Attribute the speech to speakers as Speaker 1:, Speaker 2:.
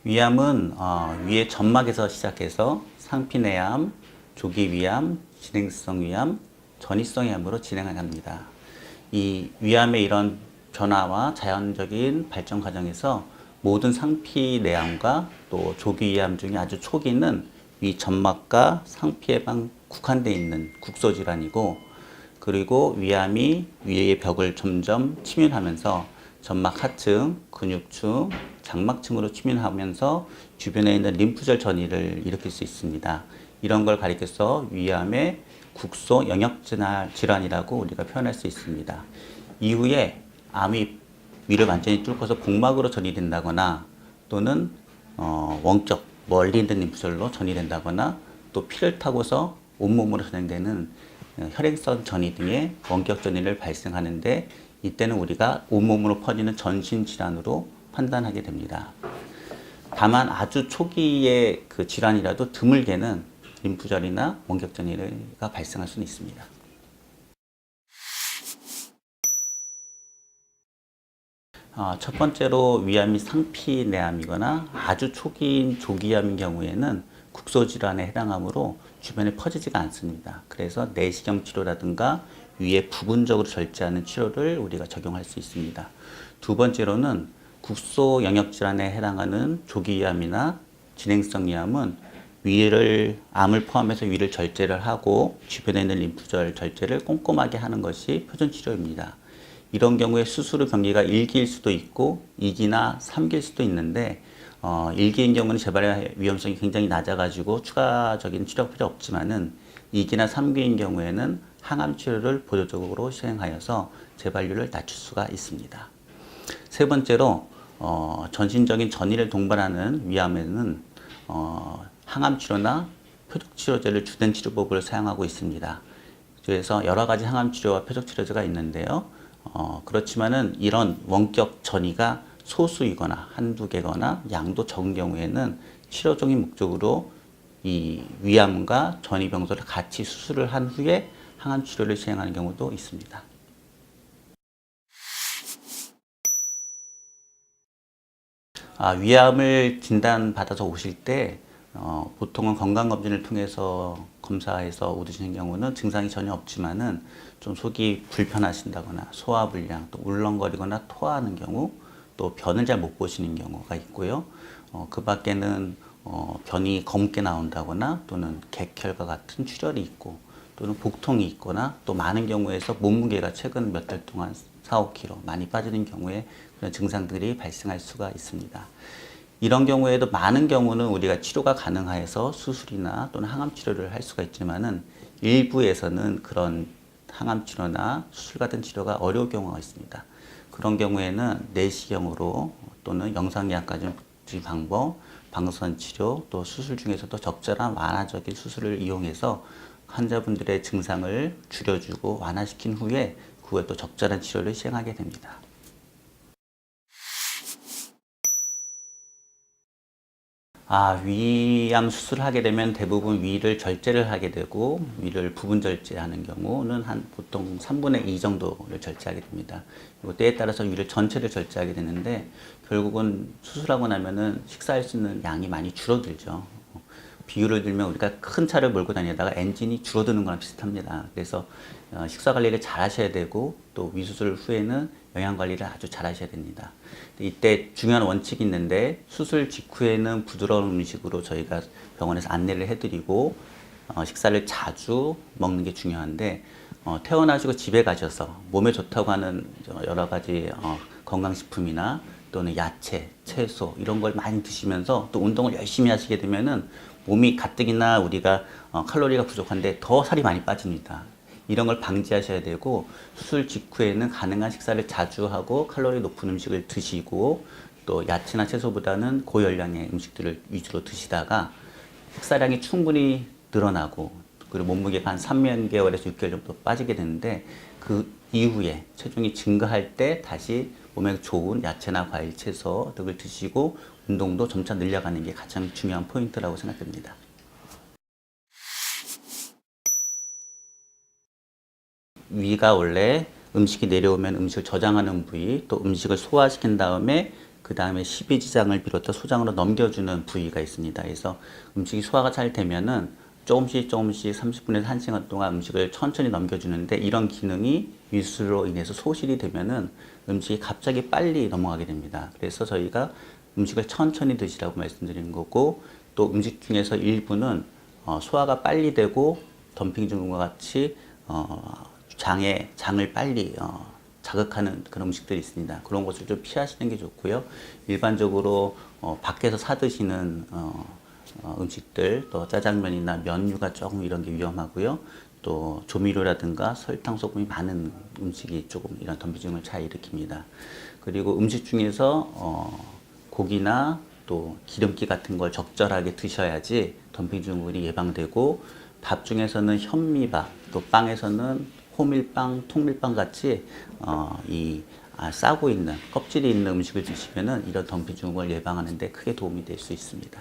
Speaker 1: 위암은 위의 점막에서 시작해서 상피내암, 조기위암, 진행성 위암, 전이성 위암으로 진행을 합니다. 이 위암의 이런 변화와 자연적인 발전 과정에서 모든 상피내암과 또 조기위암 중에 아주 초기는 위 점막과 상피에만 국한되어 있는 국소질환이고, 그리고 위암이 위의 벽을 점점 침윤하면서 점막 하층, 근육층, 장막층으로 침윤하면서 주변에 있는 림프절 전이를 일으킬 수 있습니다. 이런 걸 가리켜서 위암의 국소 영역 질환이라고 우리가 표현할 수 있습니다. 이후에 암이 위를 완전히 뚫고서 복막으로 전이된다거나 또는 원격 멀리 있는 림프절로 전이된다거나 또 피를 타고서 온몸으로 전행되는 혈액성 전이 등의 원격 전이를 발생하는데, 이때는 우리가 온몸으로 퍼지는 전신 질환으로 판단하게 됩니다. 다만 아주 초기의 그 질환이라도 드물게는 림프절이나 원격 전이가 발생할 수는 있습니다. 첫 번째로 위암이 상피내암이거나 아주 초기인 조기암인 경우에는 국소질환에 해당하므로 주변에 퍼지지가 않습니다. 그래서 내시경 치료라든가 위에 부분적으로 절제하는 치료를 우리가 적용할 수 있습니다. 두 번째로는 국소 영역 질환에 해당하는 조기위암이나 진행성 위암은 위를 암을 포함해서 위를 절제를 하고 주변에 있는 림프절 절제를 꼼꼼하게 하는 것이 표준 치료입니다. 이런 경우에 수술 후 병기가 1기일 수도 있고 2기나 3기일 수도 있는데 1기인 경우는 재발의 위험성이 굉장히 낮아가지고 추가적인 치료가 필요 없지만은 2기나 3기인 경우에는 항암 치료를 보조적으로 시행하여서 재발률을 낮출 수가 있습니다. 세 번째로 전신적인 전이를 동반하는 위암에는 항암 치료나 표적 치료제를 주된 치료법을 사용하고 있습니다. 그래서 여러 가지 항암 치료와 표적 치료제가 있는데요. 그렇지만은 이런 원격 전이가 소수이거나 한두 개거나 양도 적은 경우에는 치료적인 목적으로 이 위암과 전이병소를 같이 수술을 한 후에 항암 치료를 시행하는 경우도 있습니다. 위암을 진단받아서 오실 때 보통은 건강검진을 통해서 검사해서 오시는 경우는 증상이 전혀 없지만은 좀 속이 불편하신다거나 소화불량, 또 울렁거리거나 토하는 경우, 또 변을 잘 못 보시는 경우가 있고요. 그 밖에는 변이 검게 나온다거나 또는 객혈과 같은 출혈이 있고 또는 복통이 있거나 또 많은 경우에서 몸무게가 최근 몇 달 동안 4, 5kg 많이 빠지는 경우에 그런 증상들이 발생할 수가 있습니다. 이런 경우에도 많은 경우는 우리가 치료가 가능해서 수술이나 또는 항암 치료를 할 수가 있지만은 일부에서는 그런 항암 치료나 수술 같은 치료가 어려울 경우가 있습니다. 그런 경우에는 내시경으로 또는 영상의학과적 방법, 방사선 치료, 또 수술 중에서도 적절한 완화적인 수술을 이용해서 환자분들의 증상을 줄여주고 완화시킨 후에 그 후에 또 적절한 치료를 시행하게 됩니다. 위암 수술을 하게 되면 대부분 위를 절제를 하게 되고, 위를 부분 절제하는 경우는 보통 3분의 2 정도를 절제하게 됩니다. 그리고 때에 따라서 위를 전체를 절제하게 되는데, 결국은 수술하고 나면은 식사할 수 있는 양이 많이 줄어들죠. 비유를 들면 우리가 큰 차를 몰고 다니다가 엔진이 줄어드는 거랑 비슷합니다. 그래서 식사 관리를 잘 하셔야 되고, 또 위수술 후에는 영양 관리를 아주 잘 하셔야 됩니다. 이때 중요한 원칙이 있는데, 수술 직후에는 부드러운 음식으로 저희가 병원에서 안내를 해드리고 식사를 자주 먹는 게 중요한데, 퇴원하시고 집에 가셔서 몸에 좋다고 하는 여러 가지 건강식품이나 또는 야채, 채소 이런 걸 많이 드시면서 또 운동을 열심히 하시게 되면은 몸이 가뜩이나 우리가 칼로리가 부족한데 더 살이 많이 빠집니다. 이런 걸 방지하셔야 되고, 수술 직후에는 가능한 식사를 자주 하고 칼로리 높은 음식을 드시고, 또 야채나 채소보다는 고열량의 음식들을 위주로 드시다가 식사량이 충분히 늘어나고, 그리고 몸무게가 한 3개월에서 6개월 정도 빠지게 되는데, 그 이후에 체중이 증가할 때 다시 몸에 좋은 야채나 과일, 채소 등을 드시고 운동도 점차 늘려가는 게 가장 중요한 포인트라고 생각됩니다. 위가 원래 음식이 내려오면 음식을 저장하는 부위, 또 음식을 소화시킨 다음에 그 다음에 십이지장을 비롯해 소장으로 넘겨주는 부위가 있습니다. 그래서 음식이 소화가 잘 되면은 조금씩 30분에서 1시간 동안 음식을 천천히 넘겨주는데, 이런 기능이 위수로 인해서 소실이 되면은 음식이 갑자기 빨리 넘어가게 됩니다. 그래서 저희가 음식을 천천히 드시라고 말씀드리는 거고, 또 음식 중에서 일부는 소화가 빨리 되고 덤핑 증후군과 같이 장을 빨리 자극하는 그런 음식들이 있습니다. 그런 것을 좀 피하시는 게 좋고요. 일반적으로 밖에서 사 드시는 음식들, 또 짜장면이나 면류가 조금 이런 게 위험하고요. 또 조미료라든가 설탕, 소금이 많은 음식이 조금 이런 덤핑증을 잘 일으킵니다. 그리고 음식 중에서 고기나 또 기름기 같은 걸 적절하게 드셔야지 덤핑증후군이 예방되고, 밥 중에서는 현미밥, 또 빵에서는 호밀빵, 통밀빵 같이 싸고 있는 껍질이 있는 음식을 드시면은 이런 덤핑증후군을 예방하는 데 크게 도움이 될 수 있습니다.